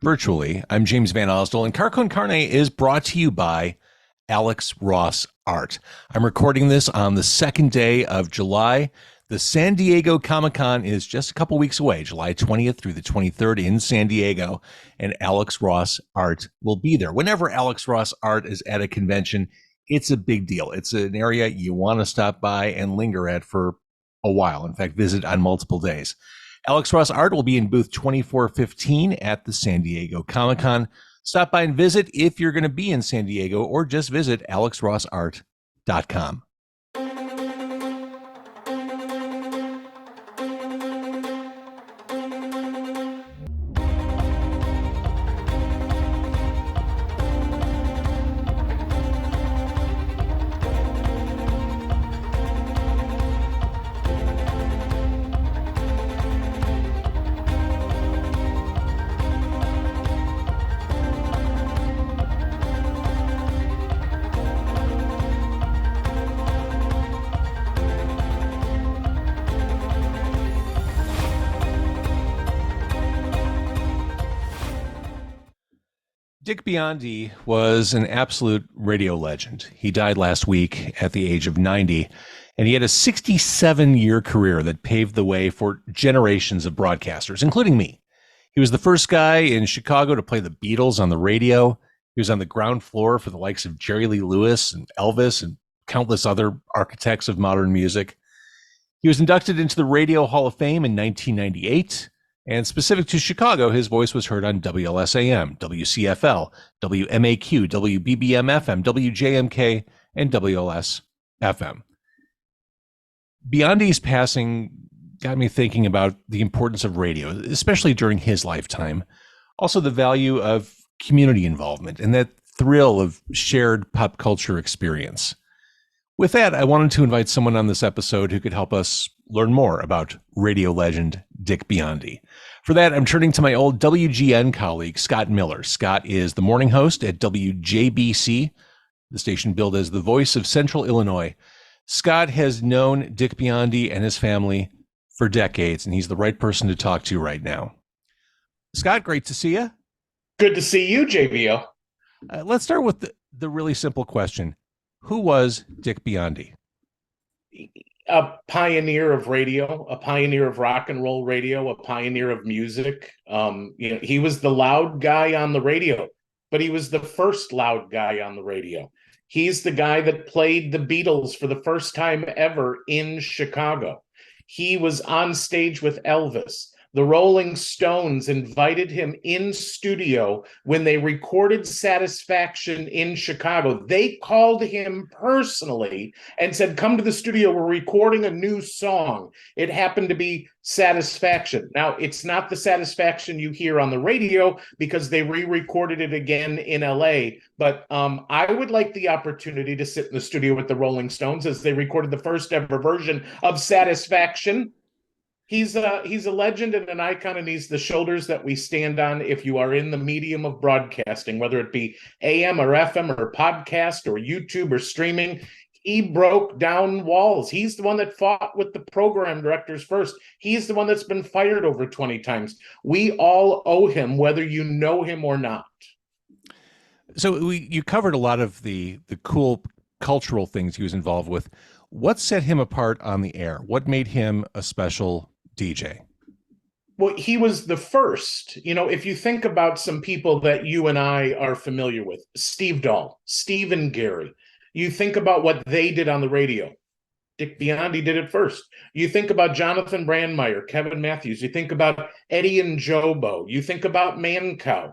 virtually. I'm James Van Osdol, and Car Con Carne is brought to you by Alex Ross Art. I'm recording this on the second day of July. The San Diego Comic-Con is just a couple weeks away, July 20th through the 23rd in San Diego, and Alex Ross Art will be there. Whenever Alex Ross Art is at a convention, it's a big deal. It's an area you want to stop by and linger at for a while. In fact, visit on multiple days. Alex Ross Art will be in booth 2415 at the San Diego Comic-Con. Stop by and visit if you're going to be in San Diego, or just visit alexrossart.com. Dick Biondi was an absolute radio legend. He died last week at the age of 90, and he had a 67-year career that paved the way for generations of broadcasters, including me. He was the first guy in Chicago to play the Beatles on the radio. He was on the ground floor for the likes of Jerry Lee Lewis and Elvis and countless other architects of modern music. He was inducted into the Radio Hall of Fame in 1998. And specific to Chicago, his voice was heard on WLS-AM, WCFL, WMAQ, WBBM FM, WJMK, and WLS-FM. Biondi's passing got me thinking about the importance of radio, especially during his lifetime. Also, the value of community involvement and that thrill of shared pop culture experience. With that, I wanted to invite someone on this episode who could help us learn more about radio legend Dick Biondi. For that, I'm turning to my old WGN colleague, Scott Miller. Scott is the morning host at WJBC, the station billed as the voice of Central Illinois. Scott has known Dick Biondi and his family for decades, and he's the right person to talk to right now. Scott, great to see you. Good to see you, JBO. Let's start with the really simple question. Who was Dick Biondi? A pioneer of radio, a pioneer of rock and roll radio, a pioneer of music. He was the loud guy on the radio, but he was the first loud guy on the radio. He's the guy that played the Beatles for the first time ever in Chicago. He was on stage with Elvis. The Rolling Stones invited him in studio when they recorded Satisfaction in Chicago. They called him personally and said, come to the studio, we're recording a new song. It happened to be Satisfaction. Now, it's not the Satisfaction you hear on the radio because they re-recorded it again in LA. But I would like the opportunity to sit in the studio with the Rolling Stones as they recorded the first ever version of Satisfaction. He's a legend and an icon, and he's the shoulders that we stand on if you are in the medium of broadcasting, whether it be AM or FM or podcast or YouTube or streaming. He broke down walls. He's the one that fought with the program directors first. He's the one that's been fired over 20 times. We all owe him, whether you know him or not. So you covered a lot of the cool cultural things he was involved with. What set him apart on the air? What made him a special DJ? Well, he was the first. If you think about some people that you and I are familiar with, Steve Dahl, Steve and Gary, you think about what they did on the radio. Dick Biondi did it first. You think about Jonathan Brandmeier, Kevin Matthews. You think about Eddie and Jobo. You think about Mancow.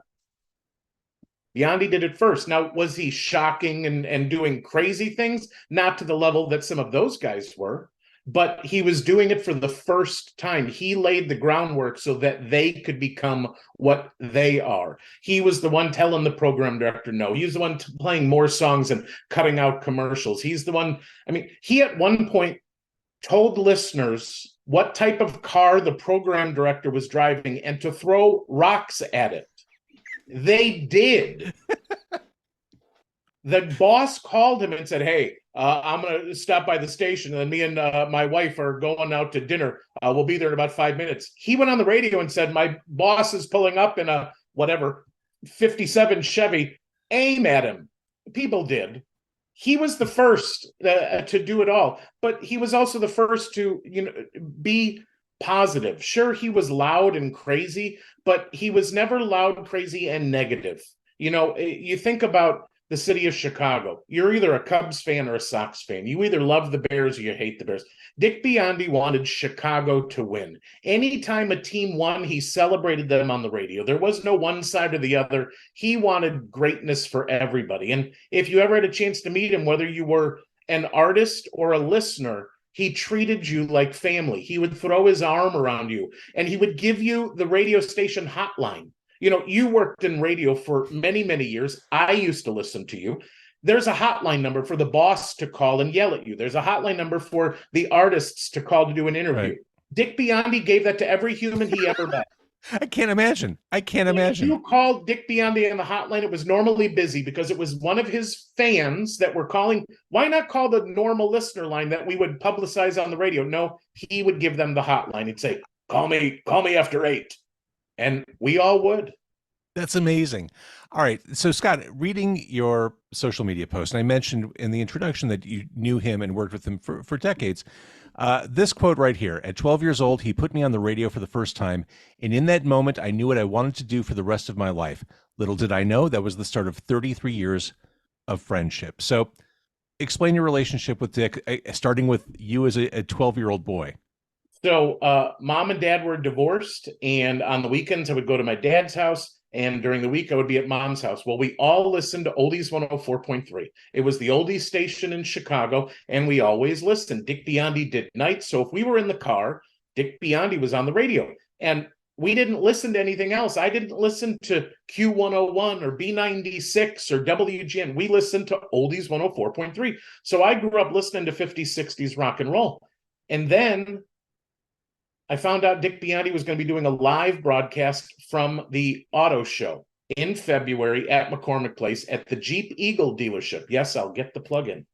Biondi did it first. Now, was he shocking and doing crazy things? Not to the level that some of those guys were. But he was doing it for the first time. He laid the groundwork so that they could become what they are. He was the one telling the program director no. He was the one playing more songs and cutting out commercials. He's the one, he at one point told listeners what type of car the program director was driving and to throw rocks at it. They did. The boss called him and said, hey, I'm going to stop by the station, and me and my wife are going out to dinner. We'll be there in about 5 minutes. He went on the radio and said, my boss is pulling up in a whatever 57 Chevy aim at him. People did. He was the first to do it all, but he was also the first to, be positive. Sure, he was loud and crazy, but he was never loud, crazy, and negative. You think about the city of Chicago. You're either a Cubs fan or a Sox fan. You either love the Bears or you hate the Bears. Dick Biondi wanted Chicago to win. Anytime a team won, he celebrated them on the radio. There was no one side or the other. He wanted greatness for everybody. And if you ever had a chance to meet him, whether you were an artist or a listener, he treated you like family. He would throw his arm around you, and he would give you the radio station hotline. You worked in radio for many, many years. I used to listen to you. There's a hotline number for the boss to call and yell at you. There's a hotline number for the artists to call to do an interview. Right. Dick Biondi gave that to every human he ever met. I can't imagine. If you called Dick Biondi on the hotline, it was normally busy because it was one of his fans that were calling. Why not call the normal listener line that we would publicize on the radio? No, he would give them the hotline. He'd say, call me after 8. And we all would. That's amazing. All right. So, Scott, reading your social media post, and I mentioned in the introduction that you knew him and worked with him for decades. This quote right here: at 12 years old, he put me on the radio for the first time. And in that moment, I knew what I wanted to do for the rest of my life. Little did I know that was the start of 33 years of friendship. So explain your relationship with Dick, starting with you as a 12-year-old boy. So mom and dad were divorced, and on the weekends I would go to my dad's house, and during the week I would be at mom's house. Well, we all listened to Oldies 104.3. It was the oldies station in Chicago, and we always listened. Dick Biondi did nights, so if we were in the car, Dick Biondi was on the radio, and we didn't listen to anything else. I didn't listen to Q101 or B96 or WGN. We listened to Oldies 104.3. So I grew up listening to 50s, 60s rock and roll. And then I found out Dick Biondi was going to be doing a live broadcast from the auto show in February at McCormick Place at the Jeep Eagle dealership. Yes, I'll get the plug in.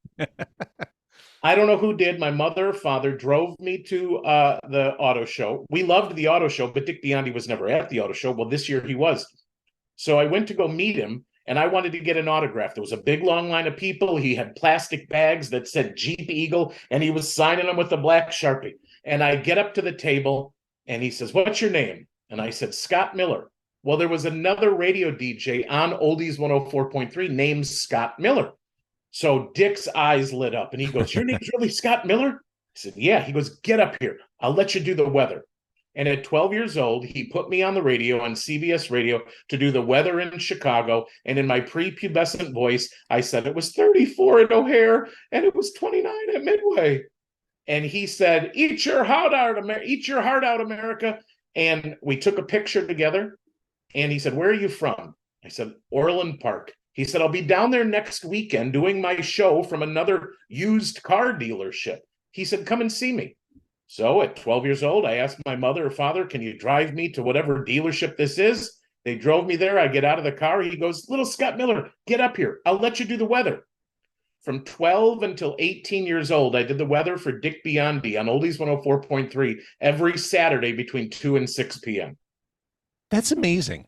I don't know who did. My mother or father drove me to the auto show. We loved the auto show, but Dick Biondi was never at the auto show. Well, this year he was. So I went to go meet him, and I wanted to get an autograph. There was a big, long line of people. He had plastic bags that said Jeep Eagle, and he was signing them with a black Sharpie. And I get up to the table, and he says, "What's your name?" And I said, "Scott Miller." Well, there was another radio DJ on Oldies 104.3 named Scott Miller. So Dick's eyes lit up, and he goes, "Your name's really Scott Miller?" I said, "Yeah." He goes, "Get up here. I'll let you do the weather." And at 12 years old, he put me on the radio, on CBS radio, to do the weather in Chicago. And in my prepubescent voice, I said it was 34 at O'Hare, and it was 29 at Midway. And he said, "Eat your heart out, America." And we took a picture together. And he said, "Where are you from?" I said, "Orland Park." He said, "I'll be down there next weekend doing my show from another used car dealership." He said, "Come and see me." So at 12 years old, I asked my mother or father, "Can you drive me to whatever dealership this is?" They drove me there. I get out of the car. He goes, "Little Scott Miller, get up here. I'll let you do the weather." From 12 until 18 years old, I did the weather for Dick Biondi on Oldies 104.3 every Saturday between 2 and 6 p.m. That's amazing.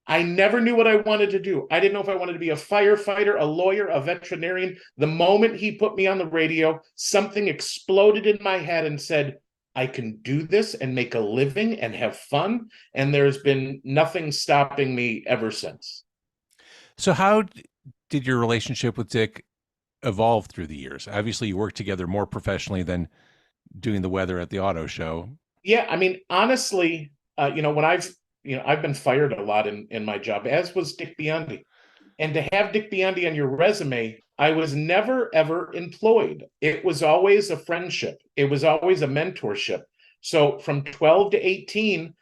I never knew what I wanted to do. I didn't know if I wanted to be a firefighter, a lawyer, a veterinarian. The moment he put me on the radio, something exploded in my head and said, I can do this and make a living and have fun. And there's been nothing stopping me ever since. So how did your relationship with Dick evolve through the years? Obviously, you worked together more professionally than doing the weather at the auto show. Yeah, I mean, honestly, when I've been fired a lot in my job, as was Dick Biondi. And to have Dick Biondi on your resume, I was never, ever employed. It was always a friendship. It was always a mentorship. So from 12 to 18,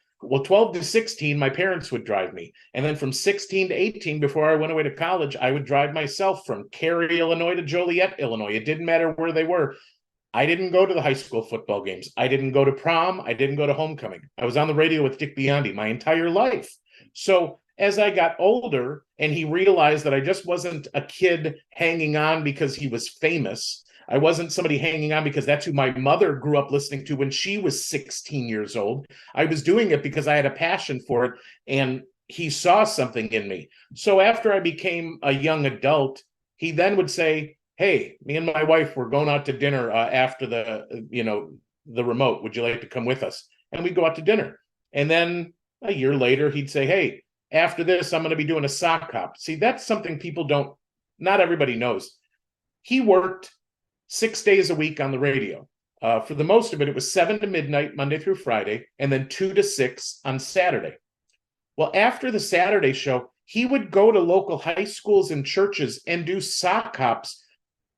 12 to 16, my parents would drive me. And then from 16 to 18, before I went away to college, I would drive myself from Cary, Illinois to Joliet, Illinois. It didn't matter where they were. I didn't go to the high school football games. I didn't go to prom. I didn't go to homecoming. I was on the radio with Dick Biondi my entire life. So as I got older and he realized that I just wasn't a kid hanging on because he was famous, I wasn't somebody hanging on because that's who my mother grew up listening to when she was 16 years old. I was doing it because I had a passion for it. And he saw something in me. So after I became a young adult, he then would say, hey, me and my wife, we're going out to dinner after the remote. Would you like to come with us? And we'd go out to dinner. And then a year later, he'd say, hey, after this, I'm going to be doing a sock hop. See, that's something not everybody knows. He worked 6 days a week on the radio. For the most of it, it was 7 to midnight, Monday through Friday, and then 2 to 6 on Saturday. Well, after the Saturday show, he would go to local high schools and churches and do sock hops.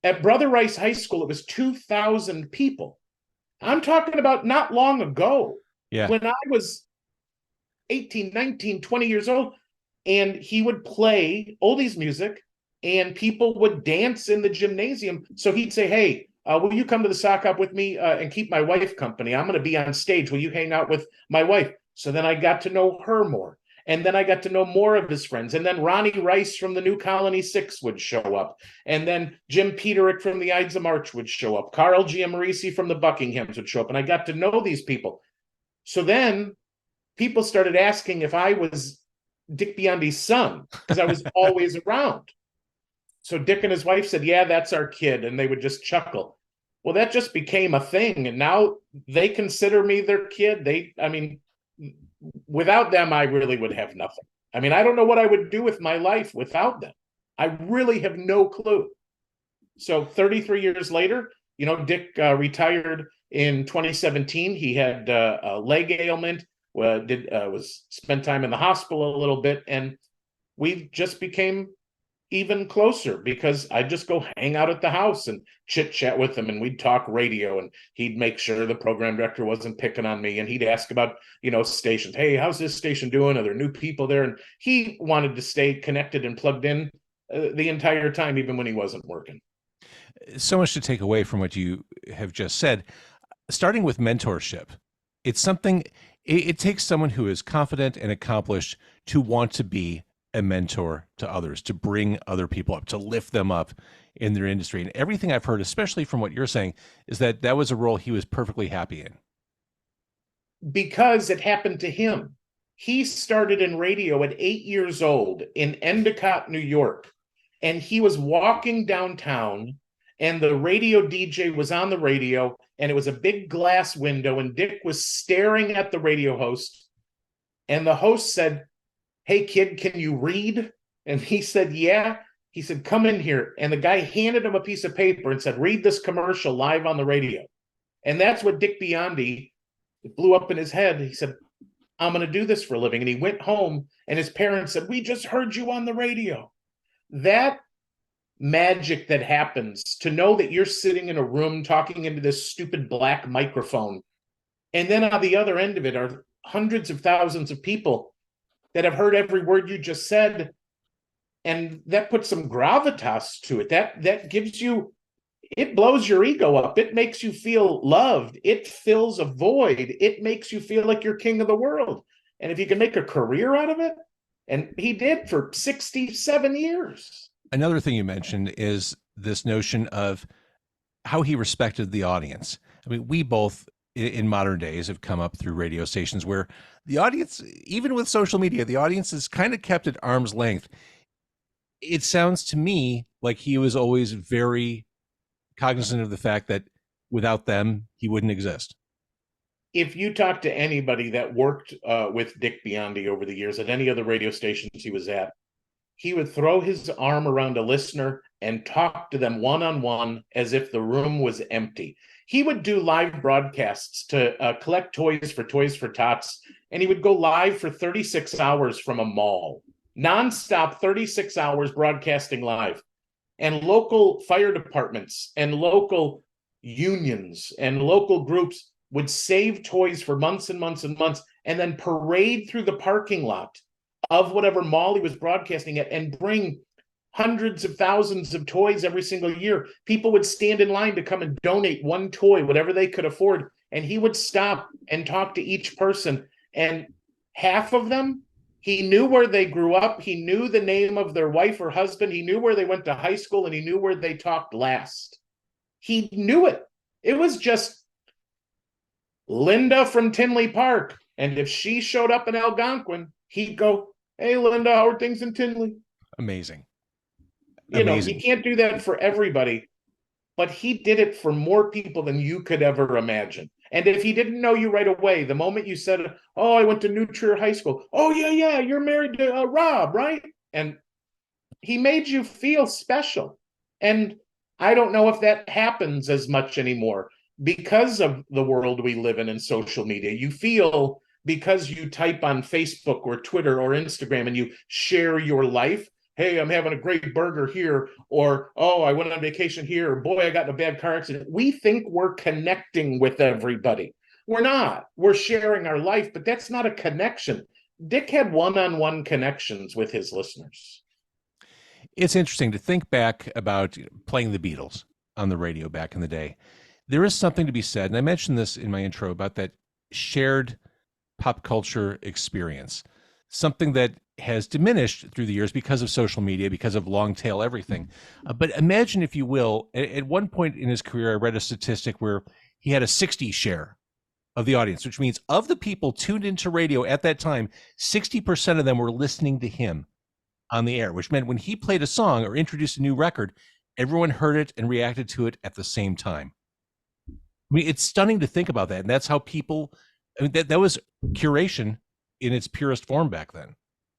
At Brother Rice High School, it was 2,000 people. I'm talking about not long ago, when I was 18, 19, 20 years old, and he would play oldies music, and people would dance in the gymnasium. So he'd say, hey, will you come to the sock hop with me and keep my wife company? I'm going to be on stage. Will you hang out with my wife? So then I got to know her more. And then I got to know more of his friends. And then Ronnie Rice from the New Colony Six would show up. And then Jim Peterick from the Ides of March would show up. Carl Giammarisi from the Buckinghams would show up. And I got to know these people. So then people started asking if I was Dick Biondi's son, because I was always around. So Dick and his wife said, yeah, that's our kid. And they would just chuckle. Well, that just became a thing. And now they consider me their kid. Without them, I really would have nothing. I mean, I don't know what I would do with my life without them. I really have no clue. So 33 years later, Dick retired in 2017. He had a leg ailment, spent time in the hospital a little bit, and we just became even closer because I'd just go hang out at the house and chit chat with him, and we'd talk radio, and he'd make sure the program director wasn't picking on me, and he'd ask about, stations. Hey, how's this station doing? Are there new people there? And he wanted to stay connected and plugged in the entire time, even when he wasn't working. So much to take away from what you have just said. Starting with mentorship, it's something, it takes someone who is confident and accomplished to want to be a mentor to others, to bring other people up, to lift them up in their industry. And everything I've heard, especially from what you're saying, is that was a role he was perfectly happy in. Because it happened to him. He started in radio at 8 years old in Endicott, New York. And he was walking downtown, and the radio DJ was on the radio, and it was a big glass window, and Dick was staring at the radio host. And the host said, hey, kid, can you read? And he said, yeah. He said, come in here. And the guy handed him a piece of paper and said, read this commercial live on the radio. And that's what Dick Biondi, it blew up in his head. He said, I'm going to do this for a living. And he went home, and his parents said, we just heard you on the radio. That magic that happens, to know that you're sitting in a room talking into this stupid black microphone, and then on the other end of it are hundreds of thousands of people that have heard every word you just said, and that puts some gravitas to it. That gives you, it blows your ego up. It makes you feel loved. It fills a void. It makes you feel like you're king of the world. And if you can make a career out of it, and he did for 67 years. Another thing you mentioned is this notion of how he respected the audience. I mean, we both in modern days have come up through radio stations where the audience, even with social media, the audience is kind of kept at arm's length. It sounds to me like he was always very cognizant of the fact that without them, he wouldn't exist. If you talk to anybody that worked with Dick Biondi over the years at any other radio stations he was at, he would throw his arm around a listener and talk to them one-on-one as if the room was empty. He would do live broadcasts to collect toys for Tots, and he would go live for 36 hours from a mall, nonstop 36 hours broadcasting live. And local fire departments and local unions and local groups would save toys for months and months and months, and then parade through the parking lot of whatever mall he was broadcasting at and bring hundreds of thousands of toys every single year. People would stand in line to come and donate one toy, whatever they could afford. And he would stop and talk to each person. And half of them, he knew where they grew up. He knew the name of their wife or husband. He knew where they went to high school, and he knew where they talked last. He knew it. It was just Linda from Tinley Park. And if she showed up in Algonquin, he'd go, Hey, Linda, how are things in Tinley? Amazing. You Amazing. can't do that for everybody, but he did it for more people than you could ever imagine. And if he didn't know you right away, the moment you said, "Oh, I went to New Trier High School," "Oh yeah, yeah, you're married to Rob, right?" And he made you feel special. And I don't know if that happens as much anymore because of the world we live in and social media. You feel because you type on Facebook or Twitter or Instagram and you share your life. Hey, I'm having a great burger here, or oh, I went on vacation here, or boy, I got in a bad car accident. We think we're connecting with everybody. We're not. We're sharing our life, but that's not a connection. Dick had one-on-one connections with his listeners. It's interesting to think back about playing the Beatles on the radio back in the day. There is something to be said, and I mentioned this in my intro about that shared pop culture experience, something that has diminished through the years because of social media, because of long tail everything. But imagine, if you will, at one point in his career, I read a statistic where he had a 60 share of the audience, which means of the people tuned into radio at that time, 60% of them were listening to him on the air, which meant when he played a song or introduced a new record, everyone heard it and reacted to it at the same time. I mean, it's stunning to think about that. And that's how people, I mean, that was curation in its purest form back then.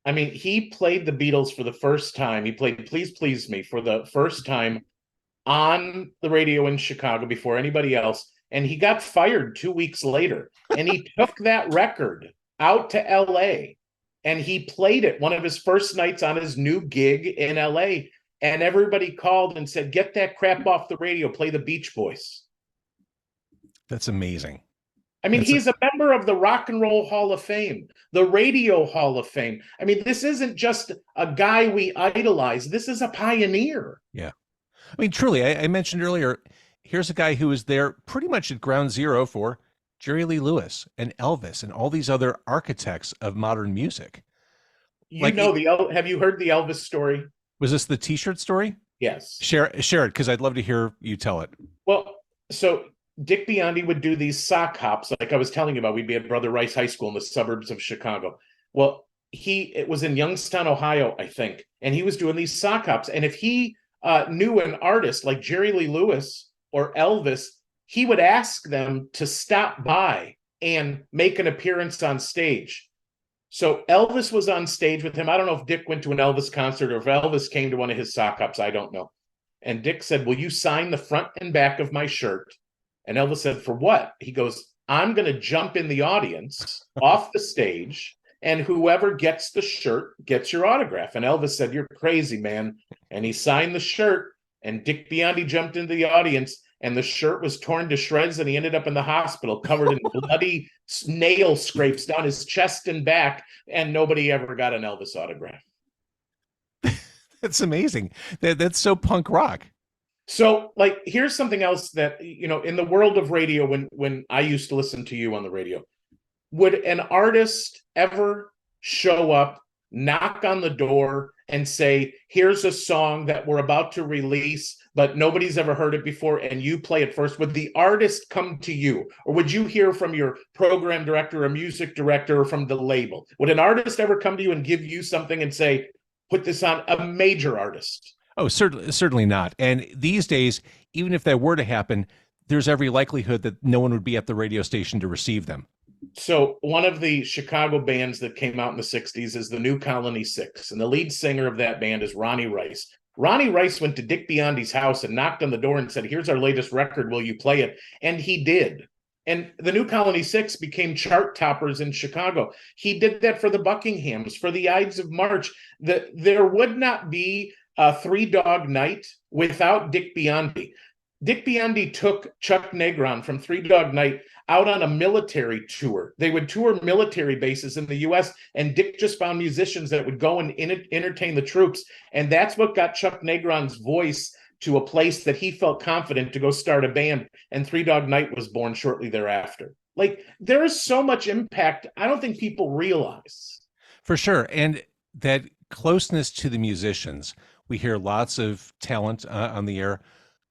I mean, he played the Beatles for the first time. He played Please Please Me for the first time on the radio in Chicago before anybody else. And he got fired 2 weeks later. And he took that record out to LA and he played it one of his first nights on his new gig in LA. And everybody called and said, "Get that crap off the radio, play the Beach Boys." That's amazing. I mean, he's a member of the Rock and Roll Hall of Fame, the Radio Hall of Fame. I mean, this isn't just a guy we idolize. This is a pioneer. Yeah. I mean, truly, I mentioned earlier, here's a guy who was there pretty much at ground zero for Jerry Lee Lewis and Elvis and all these other architects of modern music. Have you heard the Elvis story? Was this the T-shirt story? Yes. Share it, because I'd love to hear you tell it. Well, so Dick Biondi would do these sock hops, like I was telling you about. We'd be at Brother Rice High School in the suburbs of Chicago. Well, it was in Youngstown, Ohio, I think, and he was doing these sock hops. And if he knew an artist like Jerry Lee Lewis or Elvis, he would ask them to stop by and make an appearance on stage. So Elvis was on stage with him. I don't know if Dick went to an Elvis concert or if Elvis came to one of his sock hops. I don't know. And Dick said, "Will you sign the front and back of my shirt?" And Elvis said, "For what?" He goes, "I'm going to jump in the audience off the stage, and whoever gets the shirt gets your autograph." And Elvis said, "You're crazy, man." And he signed the shirt, and Dick Biondi jumped into the audience, and the shirt was torn to shreds, and he ended up in the hospital covered in bloody nail scrapes down his chest and back, and nobody ever got an Elvis autograph. That's amazing. That's so punk rock. So, like, here's something else that, in the world of radio, when I used to listen to you on the radio, would an artist ever show up, knock on the door, and say, "Here's a song that we're about to release, but nobody's ever heard it before, and you play it first"? Would the artist come to you, or would you hear from your program director or music director or from the label? Would an artist ever come to you and give you something and say, "Put this on"? A major artist? Oh, certainly not. And these days, even if that were to happen, there's every likelihood that no one would be at the radio station to receive them. So one of the Chicago bands that came out in the 60s is the New Colony Six, and the lead singer of that band is Ronnie Rice. Ronnie Rice went to Dick Biondi's house and knocked on the door and said, "Here's our latest record. Will you play it?" And he did. And the New Colony Six became chart toppers in Chicago. He did that for the Buckinghams, for the Ides of March. There would not be a Three Dog Night without Dick Biondi. Dick Biondi took Chuck Negron from Three Dog Night out on a military tour. They would tour military bases in the U.S., and Dick just found musicians that would go and entertain the troops. And that's what got Chuck Negron's voice to a place that he felt confident to go start a band. And Three Dog Night was born shortly thereafter. Like, there is so much impact I don't think people realize. For sure. And that closeness to the musicians. We hear lots of talent on the air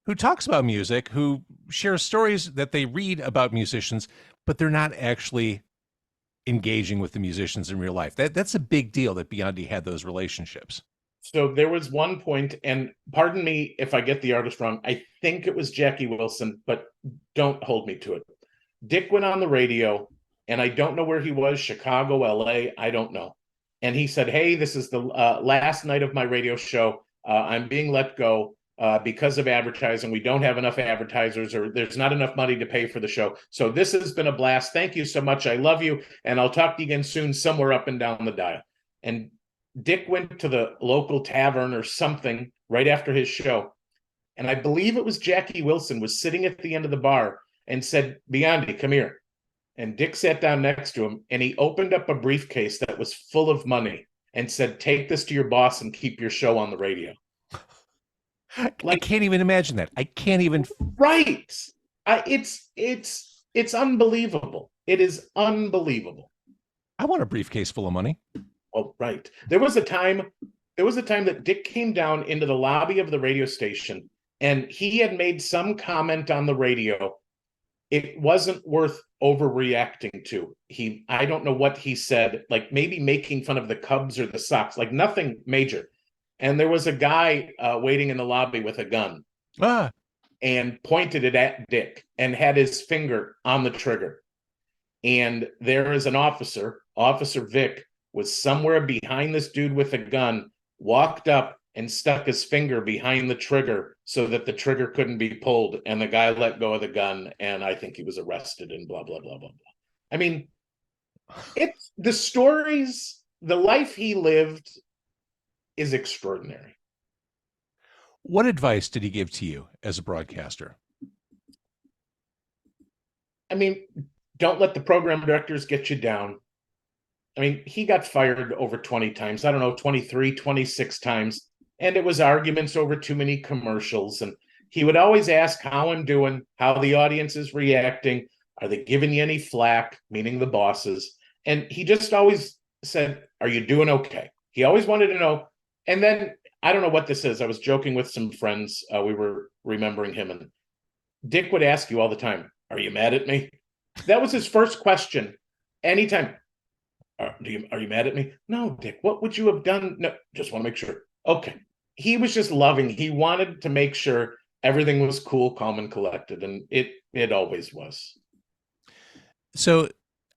who talks about music, who shares stories that they read about musicians, but they're not actually engaging with the musicians in real life. That's a big deal that Biondi had those relationships. So there was one point, and pardon me if I get the artist wrong, I think it was Jackie Wilson, but don't hold me to it. Dick went on the radio, and I don't know where he was, Chicago, LA, I don't know. And he said, hey, this is the last night of my radio show. I'm being let go because of advertising. We don't have enough advertisers, or there's not enough money to pay for the show. So this has been a blast. Thank you so much. I love you. And I'll talk to you again soon, somewhere up and down the dial. And Dick went to the local tavern or something right after his show. And I believe it was Jackie Wilson was sitting at the end of the bar and said, Biondi, come here. And Dick sat down next to him, and he opened up a briefcase that was full of money and said, take this to your boss and keep your show on the radio. I can't even imagine that. I can't even. Right. It's unbelievable. It is unbelievable. I want a briefcase full of money. Oh, right. There was a time that Dick came down into the lobby of the radio station, and he had made some comment on the radio. It wasn't worth overreacting to. I don't know what he said, like maybe making fun of the Cubs or the Sox, like nothing major. And there was a guy waiting in the lobby with a gun and pointed it at Dick and had his finger on the trigger. And there is an officer, Officer Vic, was somewhere behind this dude with a gun, walked up and stuck his finger behind the trigger so that the trigger couldn't be pulled. And the guy let go of the gun, and I think he was arrested and blah, blah, blah, blah, blah. I mean, it's the stories, the life he lived is extraordinary. What advice did he give to you as a broadcaster? I mean, don't let the program directors get you down. I mean, he got fired over 20 times. I don't know, 23, 26 times. And it was arguments over too many commercials. And he would always ask how I'm doing, how the audience is reacting. Are they giving you any flack, meaning the bosses? And he just always said, are you doing okay? He always wanted to know. And then, I don't know what this is. I was joking with some friends. We were remembering him. And Dick would ask you all the time, are you mad at me? That was his first question. Anytime. Are you mad at me? No, Dick, what would you have done? No, just want to make sure. Okay. He was just loving. He wanted to make sure everything was cool, calm, and collected. And it always was. So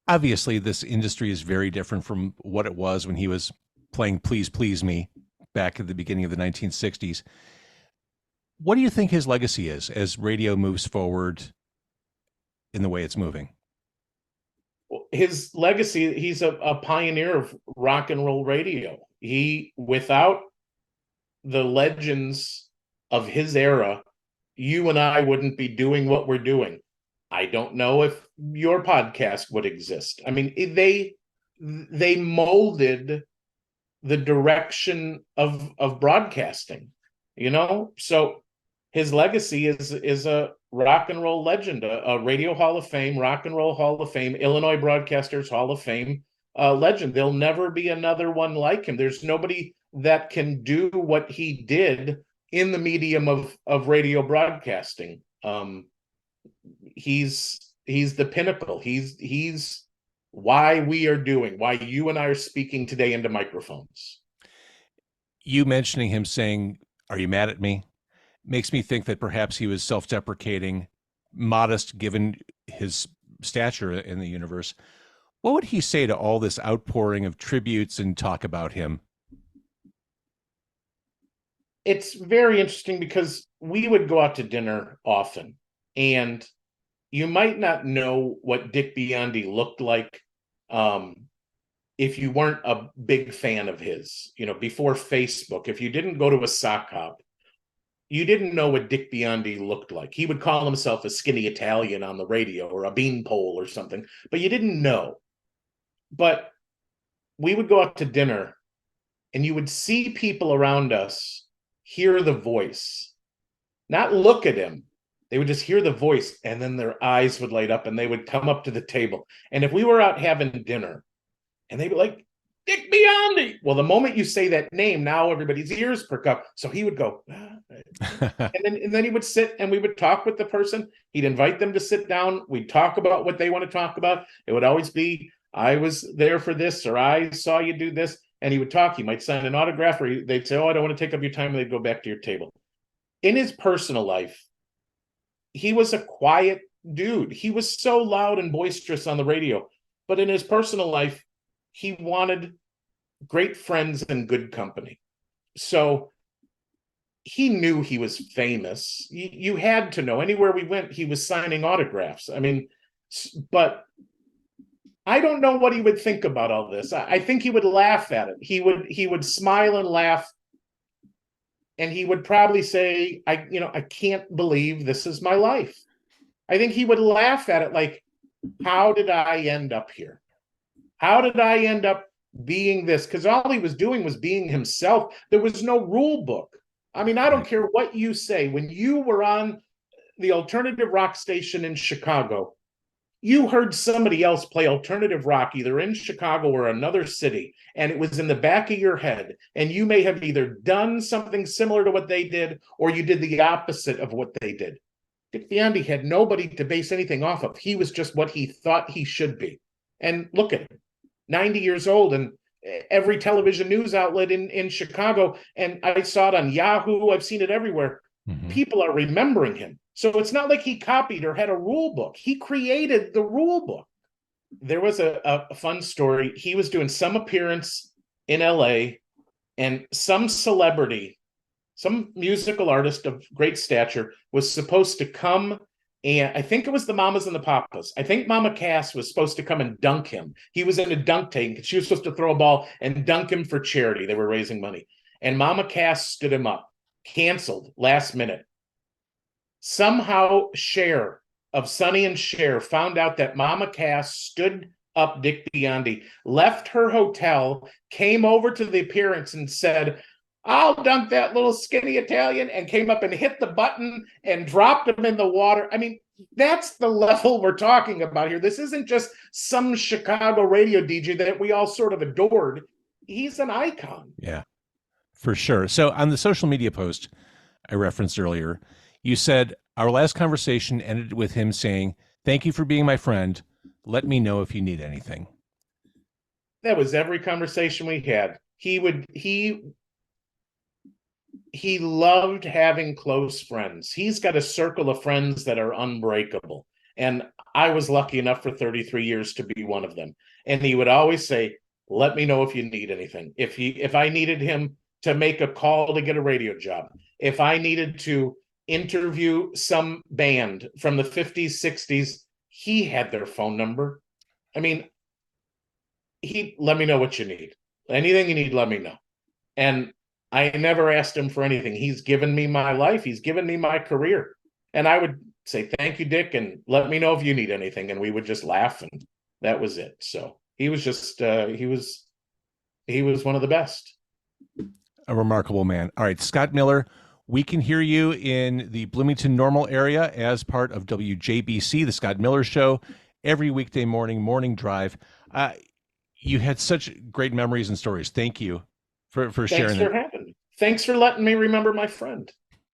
obviously this industry is very different from what it was when he was playing Please Please Me back at the beginning of the 1960s. What do you think his legacy is as radio moves forward in the way it's moving? His legacy, he's a pioneer of rock and roll radio. Without the legends of his era, you and I wouldn't be doing what we're doing. I don't know if your podcast would exist. I mean, they molded the direction of broadcasting, you know? So his legacy is a rock and roll legend, a Radio Hall of Fame, Rock and Roll Hall of Fame, Illinois Broadcasters Hall of Fame legend. There'll never be another one like him. There's nobody that can do what he did in the medium of radio broadcasting. He's the pinnacle. He's why you and I are speaking today into microphones. You mentioning him saying, are you mad at me? Makes me think that perhaps he was self-deprecating, modest given his stature in the universe. What would he say to all this outpouring of tributes and talk about him? It's very interesting because we would go out to dinner often, and you might not know what Dick Biondi looked like if you weren't a big fan of his. You know, before Facebook, if you didn't go to a sock hop, you didn't know what Dick Biondi looked like. He would call himself a skinny Italian on the radio or a beanpole or something, but you didn't know. But we would go out to dinner, and you would see people around us hear the voice, not look at him. They would just hear the voice, and then their eyes would light up, and they would come up to the table. And if we were out having dinner, and they'd be like, Dick Biondi. Well, the moment you say that name, now everybody's ears perk up. So he would go, and then he would sit, and we would talk with the person. He'd invite them to sit down. We'd talk about what they want to talk about. It would always be I was there for this, or I saw you do this. And he would talk. He might sign an autograph, or they'd say, oh, I don't want to take up your time. And they'd go back to your table. In his personal life, he was a quiet dude. He was so loud and boisterous on the radio. But in his personal life, he wanted great friends and good company. So he knew he was famous. You had to know. Anywhere we went, he was signing autographs. I mean, but I don't know what he would think about all this. I think he would laugh at it. He would smile and laugh, and he would probably say, I can't believe this is my life. I think he would laugh at it like, how did I end up here? How did I end up being this? Because all he was doing was being himself. There was no rule book. I mean, I don't care what you say. When you were on the alternative rock station in Chicago, you heard somebody else play alternative rock either in Chicago or another city, and it was in the back of your head, and you may have either done something similar to what they did, or you did the opposite of what they did. Dick Biondi had nobody to base anything off of. He was just what he thought he should be. And look at him, 90 years old, and every television news outlet in Chicago, and I saw it on Yahoo, I've seen it everywhere. Mm-hmm. People are remembering him. So it's not like he copied or had a rule book. He created the rule book. There was a fun story. He was doing some appearance in LA, and some celebrity, some musical artist of great stature, was supposed to come, and I think it was the Mamas and the Papas. I think Mama Cass was supposed to come and dunk him. He was in a dunk tank. She was supposed to throw a ball and dunk him for charity. They were raising money. And Mama Cass stood him up. Canceled last minute. Somehow Cher of Sonny and Cher found out that Mama Cass stood up Dick Biondi, left her hotel, came over to the appearance and said, I'll dunk that little skinny Italian, and came up and hit the button and dropped him in the water. I mean, that's the level we're talking about here. This isn't just some Chicago radio DJ that we all sort of adored. He's an icon. Yeah, for sure. So on the social media post I referenced earlier, you said, our last conversation ended with him saying, thank you for being my friend. Let me know if you need anything. That was every conversation we had. He loved having close friends. He's got a circle of friends that are unbreakable. And I was lucky enough for 33 years to be one of them. And he would always say, let me know if you need anything. If I needed him to make a call to get a radio job, if I needed to interview some band from the 50s, 60s, he had their phone number. I mean, he let me know what you need. Anything you need, let me know. And I never asked him for anything. He's given me my life. He's given me my career. And I would say, thank you, Dick, and let me know if you need anything. And we would just laugh, and that was it. So he was just, he was one of the best. A remarkable man. All right, Scott Miller, we can hear you in the Bloomington Normal area as part of WJBC, the Scott Miller Show, every weekday morning drive. You had such great memories and stories. Thank you for sharing. Thanks for having me. Thanks for letting me remember my friend.